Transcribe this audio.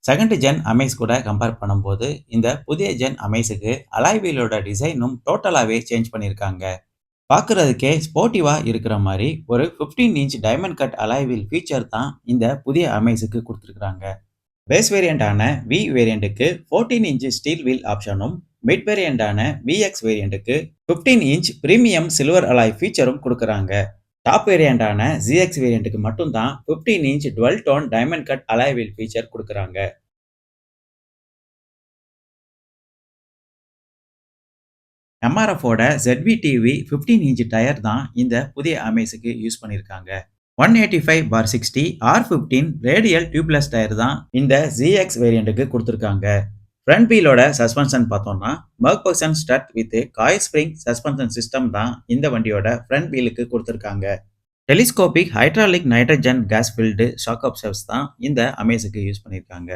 Second gen Amaze கூட compare பண்ணும்போது, இந்த புதிய ஜென் அமேஸுக்கு அலாய் வீலோட டிசைனும் டோட்டலாவே சேஞ்ச் பண்ணியிருக்காங்க. பார்க்குறதுக்கே ஸ்போர்ட்டிவா இருக்கிற மாரி ஒரு 15 inch diamond cut alloy wheel feature தான் இந்த புதிய அமேஸுக்கு குடுத்திருக்காங்க. பேஸ் வேரியன்ட்டான வி வேரியன்ட்க்கு 14 இன்ச் ஸ்டீல் வீல் ஆப்ஷனும், மிட் வேரியன்ட்டான விஎக்ஸ் வேரியன்ட்க்கு 15 இன்ச் பிரீமியம் சில்வர் அலாய் ஃபீச்சரும் குடுக்குறாங்க. டாப் வேரியன்ட்டான ஜிஎக்ஸ் வேரியன்ட்க்கு மட்டும் தான் 15 inch dual tone diamond cut alloy wheel feature குடுக்குறாங்க. எம்ஆர்எஃப்போட ZV-TV 15 இன்ச் டயர் தான் இந்த புதிய அமேஸுக்கு யூஸ் பண்ணியிருக்காங்க. 185/60 R15 ரேடியல் டியூப்லெஸ் டயர் தான் இந்த ZX வேரியன்ட்க்கு கொடுத்திருக்காங்க. ஃப்ரண்ட் வீலோட சஸ்பென்ஷன் பார்த்தோம்னா MacPherson strut with coil spring suspension system தான் இந்த வண்டியோட ஃப்ரண்ட் வீலுக்கு கொடுத்திருக்காங்க. Telescopic hydraulic nitrogen gas filled shock absorbers தான் இந்த அமேஸுக்கு யூஸ் பண்ணியிருக்காங்க.